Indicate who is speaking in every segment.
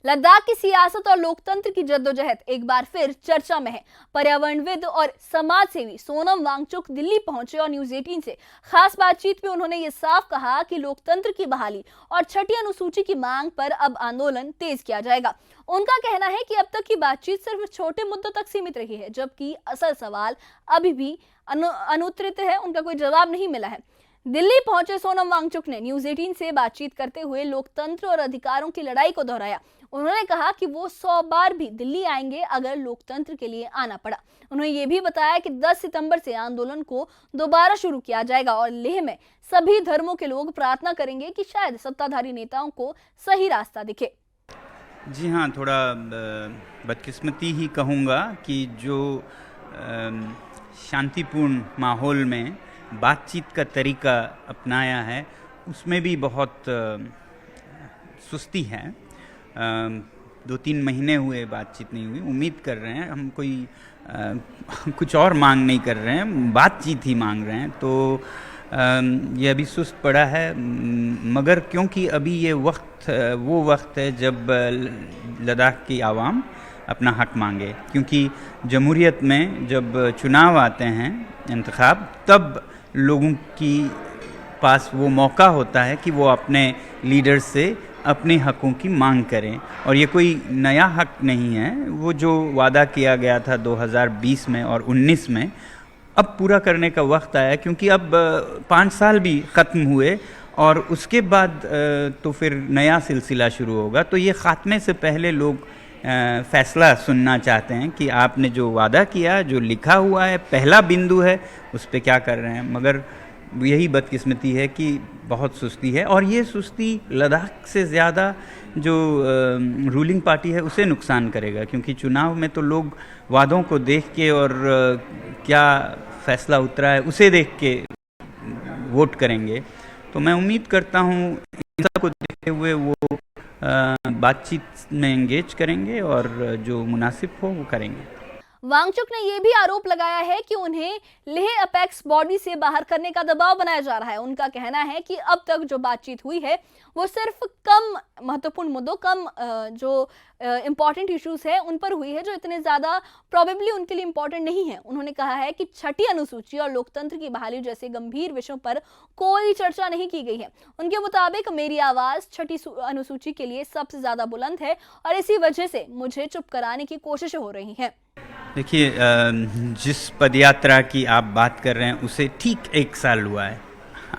Speaker 1: लद्दाख की सियासत और लोकतंत्र की जद्दोजहद एक बार फिर चर्चा में है। पर्यावरणविद और समाज सेवी सोनम वांगचुक दिल्ली पहुंचे और न्यूज 18 से खास बातचीत में उन्होंने ये साफ कहा कि लोकतंत्र की बहाली और छठी अनुसूची की मांग पर अब आंदोलन तेज किया जाएगा। उनका कहना है कि अब तक की बातचीत सिर्फ छोटे मुद्दों तक सीमित रही है, जबकि असल सवाल अभी भी अनुत्तरित है, उनका कोई जवाब नहीं मिला है। दिल्ली पहुंचे सोनम वांगचुक ने न्यूज 18 से बातचीत करते हुए लोकतंत्र और अधिकारों की लड़ाई को दोहराया। उन्होंने कहा कि वो 100 बार भी दिल्ली आएंगे अगर लोकतंत्र के लिए आना पड़ा। उन्होंने ये भी बताया कि 10 सितंबर से आंदोलन को दोबारा शुरू किया जाएगा और लेह में सभी धर्मों के लोग प्रार्थना करेंगे कि शायद सत्ताधारी नेताओं को सही रास्ता दिखे।
Speaker 2: जी हाँ, थोड़ा बदकिस्मती ही कहूँगा कि जो शांतिपूर्ण माहौल में बातचीत का तरीका अपनाया है उसमें भी बहुत सुस्ती है। 2-3 महीने हुए बातचीत नहीं हुई। उम्मीद कर रहे हैं हम कोई कुछ और मांग नहीं कर रहे हैं, बातचीत ही मांग रहे हैं। तो ये अभी सुस्त पड़ा है, मगर क्योंकि अभी ये वो वक्त है जब लद्दाख की आवाम अपना हक मांगे, क्योंकि जमहूरियत में जब चुनाव आते हैं इंतखाब, तब लोगों की पास वो मौका होता है कि वो अपने लीडर से अपने हकों की मांग करें। और ये कोई नया हक नहीं है, वो जो वादा किया गया था 2020 में और 19 में अब पूरा करने का वक्त आया, क्योंकि अब 5 साल भी ख़त्म हुए और उसके बाद तो फिर नया सिलसिला शुरू होगा। तो ये ख़ात्मे से पहले लोग फैसला सुनना चाहते हैं कि आपने जो वादा किया, जो लिखा हुआ है, पहला बिंदु है, उस पर क्या कर रहे हैं। मगर यही बदकिस्मती है कि बहुत सुस्ती है, और ये सुस्ती लद्दाख से ज़्यादा जो रूलिंग पार्टी है उसे नुकसान करेगा, क्योंकि चुनाव में तो लोग वादों को देख के और क्या फैसला उतरा है उसे देख के वोट करेंगे। तो मैं उम्मीद करता हूँ इन सबको देखते हुए वो बातचीत में एंगेज करेंगे और जो मुनासिब हो वो करेंगे।
Speaker 1: वांगचुक ने यह भी आरोप लगाया है कि उन्हें लेह अपेक्स बॉडी से बाहर करने का दबाव बनाया जा रहा है। उनका कहना है कि अब तक जो बातचीत हुई है वो सिर्फ कम महत्वपूर्ण मुद्दों, कम जो इम्पॉर्टेंट इश्यूज है उन पर हुई है, जो इतने ज़्यादा प्रोबेबली उनके लिए इम्पॉर्टेंट नहीं है। उन्होंने कहा है कि छठी अनुसूची और लोकतंत्र की बहाली जैसे गंभीर विषयों पर कोई चर्चा नहीं की गई है। उनके मुताबिक मेरी आवाज़ छठी अनुसूची के लिए सबसे ज़्यादा बुलंद है और इसी वजह से मुझे चुप कराने की कोशिशें हो रही हैं।
Speaker 2: देखिए, जिस पदयात्रा की आप बात कर रहे हैं उसे ठीक 1 साल हुआ है।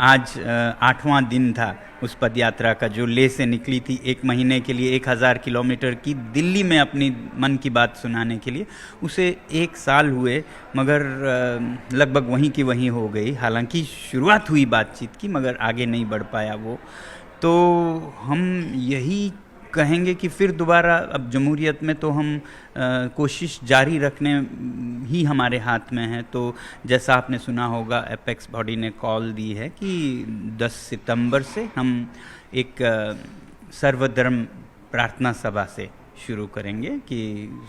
Speaker 2: आज 8वां दिन था उस पदयात्रा का, जो लेह से निकली थी 1 महीने के लिए 1000 किलोमीटर की दिल्ली में अपनी मन की बात सुनाने के लिए। उसे 1 साल हुए, मगर लगभग वहीं की वहीं हो गई। हालांकि शुरुआत हुई बातचीत की, मगर आगे नहीं बढ़ पाया वो। तो हम यही कहेंगे कि फिर दोबारा अब जमहूरियत में तो हम कोशिश जारी रखने ही हमारे हाथ में है। तो जैसा आपने सुना होगा, एपेक्स बॉडी ने कॉल दी है कि 10 सितंबर से हम एक सर्वधर्म प्रार्थना सभा से शुरू करेंगे कि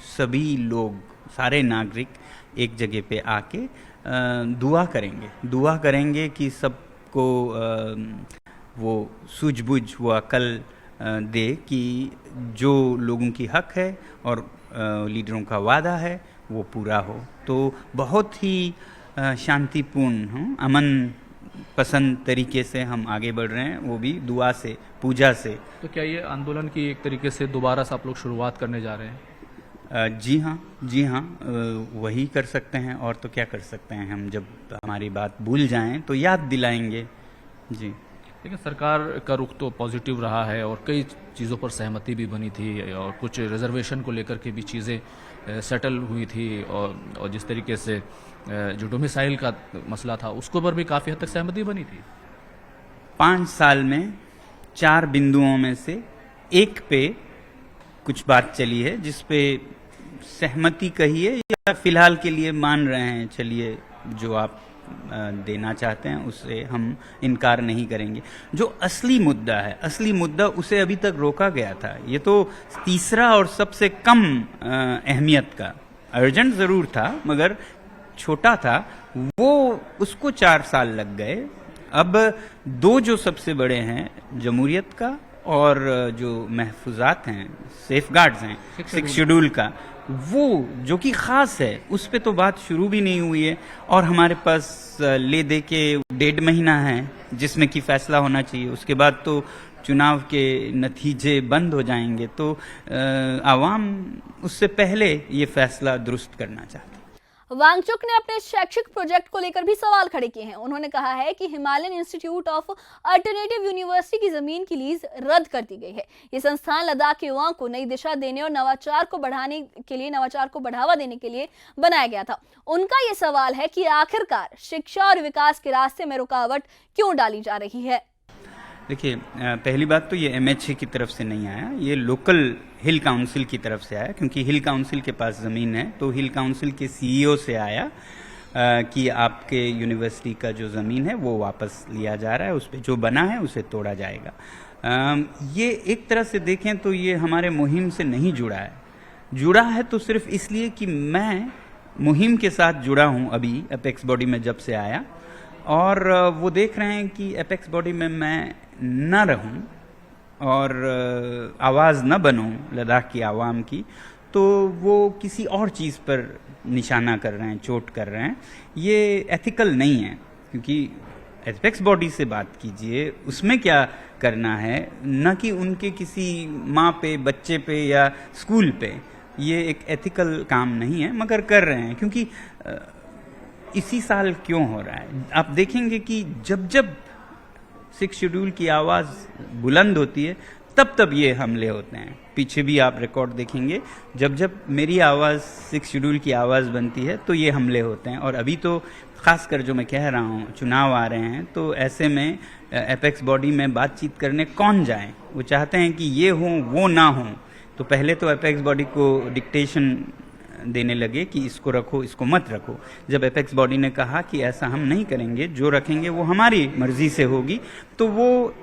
Speaker 2: सभी लोग, सारे नागरिक एक जगह पे आके दुआ करेंगे कि सबको वो सूझबूझ, वो अकल दे कि जो लोगों की हक है और लीडरों का वादा है वो पूरा हो। तो बहुत ही शांतिपूर्ण, अमन पसंद तरीके से हम आगे बढ़ रहे हैं, वो भी दुआ से, पूजा से।
Speaker 3: तो क्या ये आंदोलन की एक तरीके से दोबारा से आप लोग शुरुआत करने जा रहे हैं?
Speaker 2: जी हाँ, वही कर सकते हैं, और तो क्या कर सकते हैं। हम जब हमारी बात भूल जाएं तो याद दिलाएंगे। जी,
Speaker 3: लेकिन सरकार का रुख तो पॉजिटिव रहा है और कई चीज़ों पर सहमति भी बनी थी और कुछ रिजर्वेशन को लेकर के भी चीज़ें सेटल हुई थी, और जिस तरीके से जो डोमिसाइल का मसला था उसको पर भी काफ़ी हद तक सहमति बनी थी।
Speaker 2: 5 साल में 4 बिंदुओं में से एक पे कुछ बात चली है जिस पे सहमति कहिए या फिलहाल के लिए मान रहे हैं। चलिए, जो आप देना चाहते हैं उससे हम इनकार नहीं करेंगे। जो असली मुद्दा उसे अभी तक रोका गया था। ये तो तीसरा और सबसे कम अहमियत का, अर्जेंट ज़रूर था मगर छोटा था, वो उसको 4 साल लग गए। अब 2 जो सबसे बड़े हैं, जमहूरियत का और जो महफूजात हैं, सेफगार्ड्स हैं 6 शेड्यूल का, वो जो कि ख़ास है, उस पे तो बात शुरू भी नहीं हुई है। और हमारे पास ले दे के 1.5 महीना है जिसमें कि फैसला होना चाहिए। उसके बाद तो चुनाव के नतीजे बंद हो जाएंगे, तो आवाम उससे पहले ये फैसला दुरुस्त करना चाहती है।
Speaker 1: वांगचुक ने अपने शैक्षिक प्रोजेक्ट को लेकर भी सवाल खड़े किए हैं। उन्होंने कहा है कि Himalayan institute of alternative university की जमीन की लीज रद्द कर दी गई है। ये संस्थान लद्दाख के युवाओं को नई दिशा देने और नवाचार को बढ़ावा देने के लिए बनाया गया था। उनका ये सवाल है कि आखिरकार शिक्षा और विकास के रास्ते में रुकावट क्यों डाली जा रही है।
Speaker 2: देखिए, पहली बात तो ये MHA की तरफ से नहीं आया, ये लोकल हिल काउंसिल की तरफ से आया, क्योंकि हिल काउंसिल के पास ज़मीन है। तो हिल काउंसिल के CEO से आया कि आपके यूनिवर्सिटी का जो ज़मीन है वो वापस लिया जा रहा है, उस पर जो बना है उसे तोड़ा जाएगा। ये एक तरह से देखें तो ये हमारे मुहिम से नहीं जुड़ा है। जुड़ा है तो सिर्फ इसलिए कि मैं मुहिम के साथ जुड़ा हूँ अभी अपेक्स बॉडी में जब से आया, और वो देख रहे हैं कि अपेक्स बॉडी में मैं न रहूं और आवाज़ न बनूं लद्दाख की आवाम की, तो वो किसी और चीज़ पर निशाना कर रहे हैं, चोट कर रहे हैं। ये एथिकल नहीं है, क्योंकि अपेक्स बॉडी से बात कीजिए, उसमें क्या करना है, न कि उनके किसी माँ पे, बच्चे पे या स्कूल पे। ये एक एथिकल काम नहीं है, मगर कर रहे हैं। क्योंकि इसी साल क्यों हो रहा है, आप देखेंगे कि जब जब 6 शेड्यूल की आवाज़ बुलंद होती है तब तब ये हमले होते हैं। पीछे भी आप रिकॉर्ड देखेंगे, जब जब मेरी आवाज़ 6 शेड्यूल की आवाज़ बनती है तो ये हमले होते हैं। और अभी तो खासकर जो मैं कह रहा हूँ, चुनाव आ रहे हैं, तो ऐसे में अपेक्स बॉडी में बातचीत करने कौन जाए। वो चाहते हैं कि ये हो वो ना हो। तो पहले तो अपेक्स बॉडी को डिक्टेशन देने लगे कि इसको रखो, इसको मत रखो। जब अपेक्स बॉडी ने कहा कि ऐसा हम नहीं करेंगे, जो रखेंगे वो हमारी मर्जी से होगी, तो वो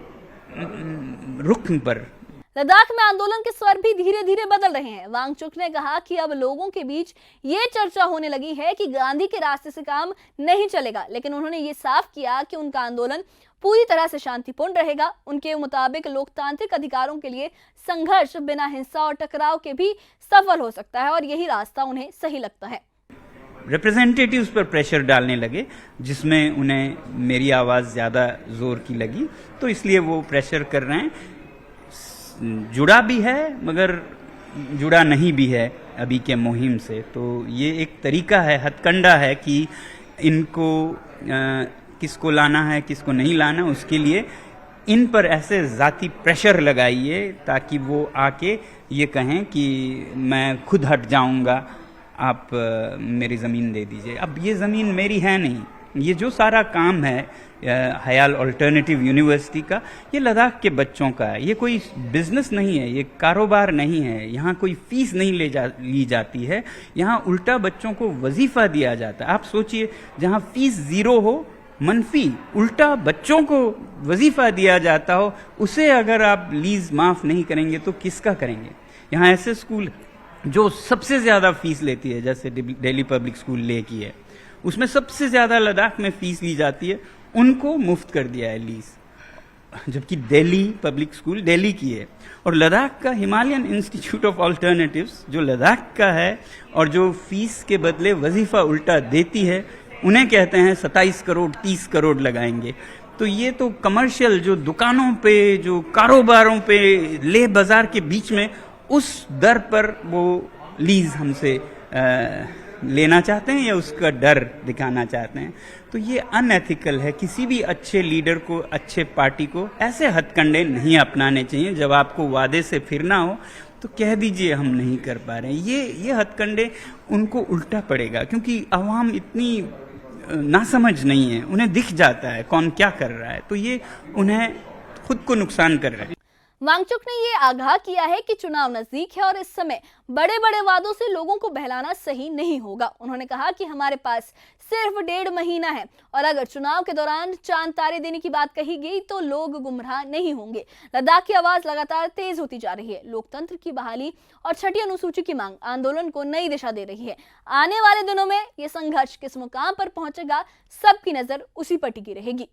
Speaker 2: रुख पर।
Speaker 1: लद्दाख में आंदोलन के स्वर भी धीरे धीरे बदल रहे हैं। वांगचुक ने कहा कि अब लोगों के बीच ये चर्चा होने लगी है कि गांधी के रास्ते से काम नहीं चलेगा, लेकिन उन्होंने ये साफ किया कि उनका आंदोलन पूरी तरह से शांतिपूर्ण रहेगा। उनके मुताबिक लोकतांत्रिक अधिकारों के लिए संघर्ष बिना हिंसा और टकराव के भी सफल हो सकता है, और यही रास्ता उन्हें सही लगता है।
Speaker 2: रिप्रेजेंटेटिव्स पर प्रेशर डालने लगे, जिसमें उन्हें मेरी आवाज़ ज़्यादा जोर की लगी, तो इसलिए वो प्रेशर कर रहे हैं। जुड़ा भी है मगर जुड़ा नहीं भी है अभी के मुहिम से। तो ये एक तरीका है, हथकंडा है कि इनको किसको लाना है, किसको नहीं लाना, उसके लिए इन पर ऐसे ज़ाती प्रेशर लगाइए ताकि वो आके ये कहें कि मैं खुद हट जाऊंगा, आप मेरी ज़मीन दे दीजिए। अब ये ज़मीन मेरी है नहीं। ये जो सारा काम है हयाल अल्टरनेटिव यूनिवर्सिटी का, ये लद्दाख के बच्चों का है। ये कोई बिजनेस नहीं है, ये कारोबार नहीं है। यहाँ कोई फीस नहीं ली जाती है। यहाँ उल्टा बच्चों को वजीफा दिया जाता है। आप सोचिए, जहाँ फीस 0 हो, मनफी, उल्टा बच्चों को वजीफा दिया जाता हो, उसे अगर आप लीज माफ नहीं करेंगे तो किसका करेंगे। यहाँ ऐसे स्कूल जो सबसे ज्यादा फीस लेती है, जैसे दिल्ली पब्लिक स्कूल ले की है, उसमें सबसे ज्यादा लद्दाख में फीस ली जाती है, उनको मुफ्त कर दिया है लीज, जबकि दिल्ली पब्लिक स्कूल दिल्ली की है। और लद्दाख का हिमालयन इंस्टीट्यूट ऑफ अल्टरनेटिव्स जो लद्दाख का है और जो फीस के बदले वजीफा उल्टा देती है, उन्हें कहते हैं 27 करोड़ 30 करोड़ लगाएंगे। तो ये तो कमर्शियल, जो दुकानों पे, जो कारोबारों पे, ले बाजार के बीच में उस दर पर वो लीज हमसे लेना चाहते हैं या उसका डर दिखाना चाहते हैं। तो ये अनएथिकल है। किसी भी अच्छे लीडर को, अच्छे पार्टी को ऐसे हथकंडे नहीं अपनाने चाहिए। जब आपको वादे से फिरना हो तो कह दीजिए हम नहीं कर पा रहे हैं। ये हथकंडे उनको उल्टा पड़ेगा, क्योंकि आवाम इतनी नासमझ नहीं है, उन्हें दिख जाता है कौन क्या कर रहा है, तो ये उन्हें खुद को नुकसान कर रहा है।
Speaker 1: वांगचुक ने ये आगाह किया है कि चुनाव नजदीक है और इस समय बड़े बड़े वादों से लोगों को बहलाना सही नहीं होगा। उन्होंने कहा कि हमारे पास सिर्फ 1.5 महीना है और अगर चुनाव के दौरान चांद तारे देने की बात कही गई तो लोग गुमराह नहीं होंगे। लद्दाख की आवाज लगातार तेज होती जा रही है। लोकतंत्र की बहाली और 6ठी अनुसूची की मांग आंदोलन को नई दिशा दे रही है। आने वाले दिनों में ये संघर्ष किस मुकाम पर पहुंचेगा, सबकी नजर उसी पर टिकी रहेगी।